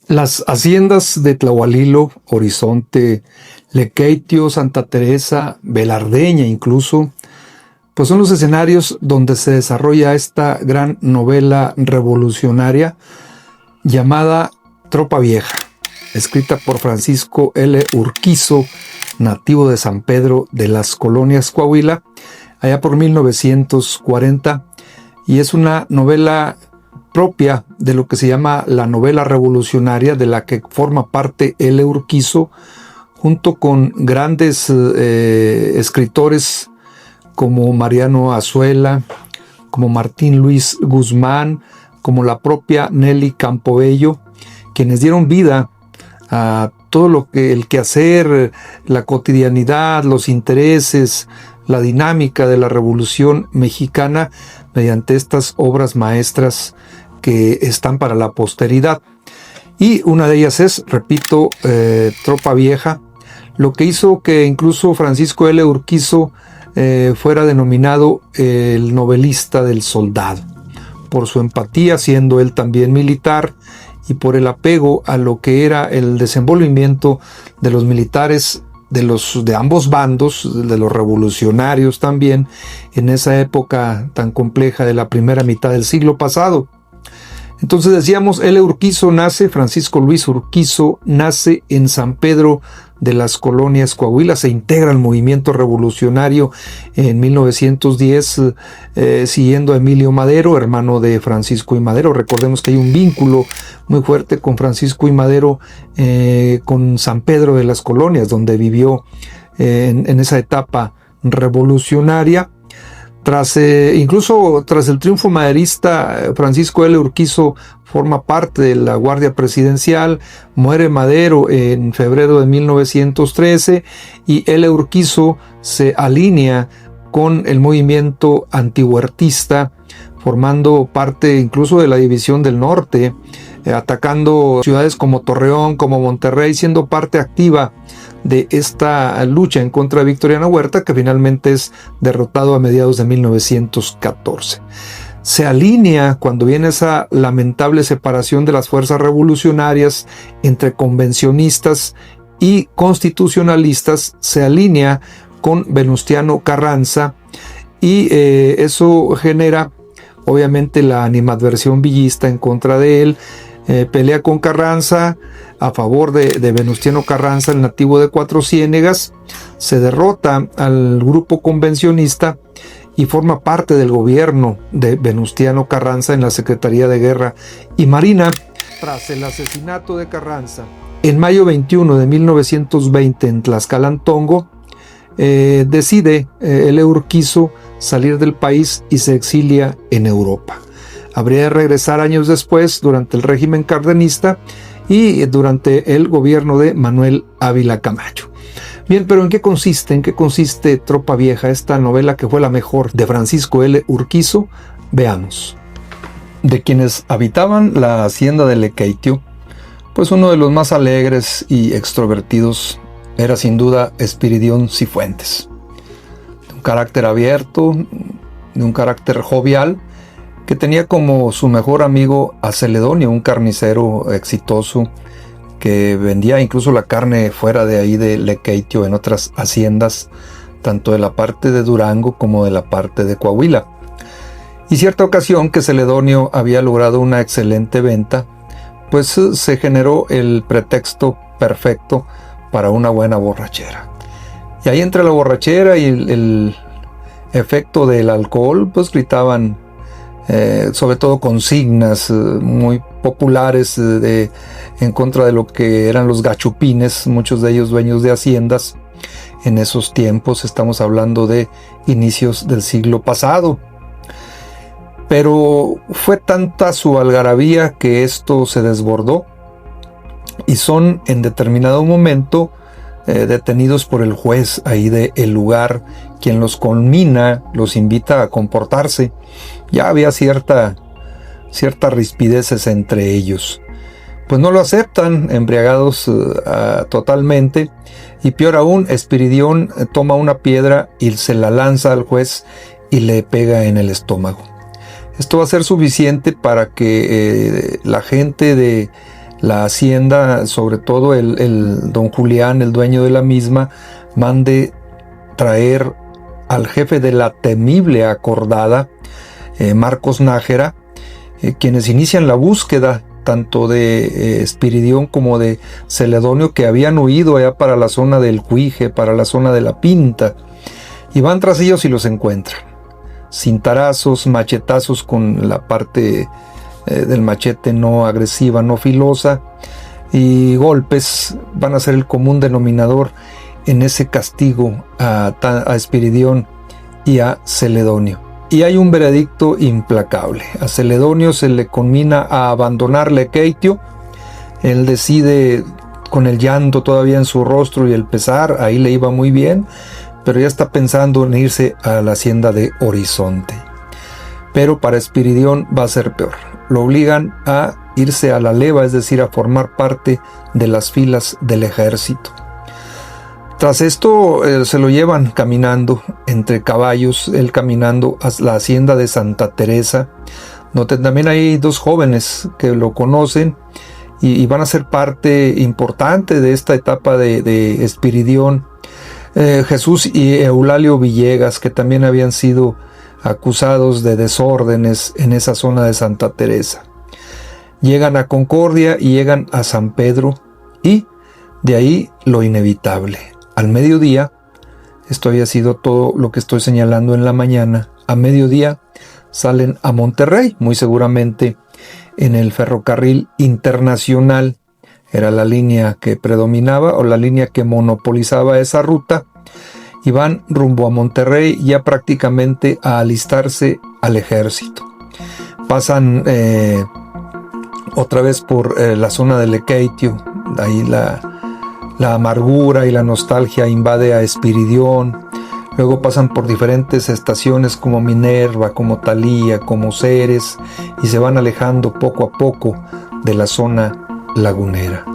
Las haciendas de Tlahualilo, Horizonte, Lequeitio, Santa Teresa, Velardeña incluso, pues son los escenarios donde se desarrolla esta gran novela revolucionaria llamada Tropa Vieja, escrita por Francisco L. Urquizo, nativo de San Pedro de las Colonias, Coahuila, allá por 1940, y es una novela propia de lo que se llama la novela revolucionaria, de la que forma parte L. Urquizo, junto con grandes escritores como Mariano Azuela, como Martín Luis Guzmán, como la propia Nelly Campobello, quienes dieron vida a todo lo que el quehacer, la cotidianidad, los intereses, la dinámica de la Revolución Mexicana mediante estas obras maestras que están para la posteridad. Y una de ellas es, repito, Tropa Vieja, lo que hizo que incluso Francisco L. Urquizo fuera denominado el novelista del soldado, por su empatía, siendo él también militar, y por el apego a lo que era el desenvolvimiento de los militares de ambos bandos, de los revolucionarios también, en esa época tan compleja de la primera mitad del siglo pasado. Entonces decíamos, L. Urquizo nace, Francisco Luis Urquizo nace en San Pedro de las Colonias, Coahuila, se integra al movimiento revolucionario en 1910, siguiendo a Emilio Madero, hermano de Francisco I. Madero. Recordemos que hay un vínculo muy fuerte con Francisco I. Madero, con San Pedro de las Colonias, donde vivió en esa etapa revolucionaria. Incluso tras el triunfo maderista, Francisco L. Urquizo forma parte de la Guardia Presidencial, muere Madero en febrero de 1913 y L. Urquizo se alinea con el movimiento antihuertista, formando parte incluso de la División del Norte, atacando ciudades como Torreón, como Monterrey, siendo parte activa de esta lucha en contra de Victoriano Huerta, que finalmente es derrotado a mediados de 1914. Se alinea, cuando viene esa lamentable separación de las fuerzas revolucionarias entre convencionistas y constitucionalistas, se alinea con Venustiano Carranza, y eso genera obviamente la animadversión villista en contra de él. Pelea con Carranza a favor de Venustiano Carranza, el nativo de Cuatro Ciénegas, se derrota al grupo convencionista y forma parte del gobierno de Venustiano Carranza en la Secretaría de Guerra y Marina. Tras el asesinato de Carranza, en mayo 21 de 1920 en Tlaxcalantongo, decide L. Urquizo salir del país y se exilia en Europa. Habría de regresar años después, durante el régimen cardenista y durante el gobierno de Manuel Ávila Camacho. Bien, pero ¿en qué consiste Tropa Vieja, esta novela que fue la mejor de Francisco L. Urquizo? Veamos. De quienes habitaban la hacienda de Lequeitio, pues uno de los más alegres y extrovertidos era sin duda Espiridión Cifuentes. De un carácter abierto, de un carácter jovial, que tenía como su mejor amigo a Celedonio, un carnicero exitoso que vendía incluso la carne fuera de ahí de Lequeitio en otras haciendas, tanto de la parte de Durango como de la parte de Coahuila. Y cierta ocasión que Celedonio había logrado una excelente venta, pues se generó el pretexto perfecto para una buena borrachera. Y ahí entre la borrachera y el efecto del alcohol, pues gritaban sobre todo consignas muy populares en contra de lo que eran los gachupines, muchos de ellos dueños de haciendas en esos tiempos. Estamos hablando de inicios del siglo pasado. Pero fue tanta su algarabía que esto se desbordó y son en determinado momento detenidos por el juez ahí del lugar, quien los conmina, los invita a comportarse. Ya había ciertas rispideces entre ellos. Pues no lo aceptan, embriagados totalmente, y peor aún, Espiridión toma una piedra y se la lanza al juez y le pega en el estómago. Esto va a ser suficiente para que la gente de la hacienda, sobre todo el don Julián, el dueño de la misma, mande traer al jefe de la temible acordada, Marcos Nájera, quienes inician la búsqueda tanto de Espiridión como de Celedonio, que habían huido allá para la zona del Cuije, para la zona de la Pinta, y van tras ellos y los encuentran. Cintarazos, machetazos con la parte del machete no agresiva, no filosa, y golpes van a ser el común denominador en ese castigo a Espiridión y a Celedonio. Y hay un veredicto implacable. A Celedonio se le conmina a abandonar Lequeitio. Él decide, con el llanto todavía en su rostro y el pesar, ahí le iba muy bien, pero ya está pensando en irse a la hacienda de Horizonte. Pero para Espiridión va a ser peor. Lo obligan a irse a la leva, es decir, a formar parte de las filas del ejército. Tras esto se lo llevan caminando entre caballos, él caminando a la hacienda de Santa Teresa, donde también hay dos jóvenes que lo conocen y van a ser parte importante de esta etapa de Espiridión. Jesús y Eulalio Villegas, que también habían sido acusados de desórdenes en esa zona de Santa Teresa. Llegan a Concordia y llegan a San Pedro, y de ahí lo inevitable. Al mediodía, esto había sido todo lo que estoy señalando en la mañana, a mediodía salen a Monterrey, muy seguramente en el ferrocarril internacional. Era la línea que predominaba o la línea que monopolizaba esa ruta, y van rumbo a Monterrey ya prácticamente a alistarse al ejército. Pasan otra vez por la zona de Lequeitio, ahí la amargura y la nostalgia invade a Espiridión. Luego pasan por diferentes estaciones como Minerva, como Talía, como Ceres, y se van alejando poco a poco de la zona lagunera.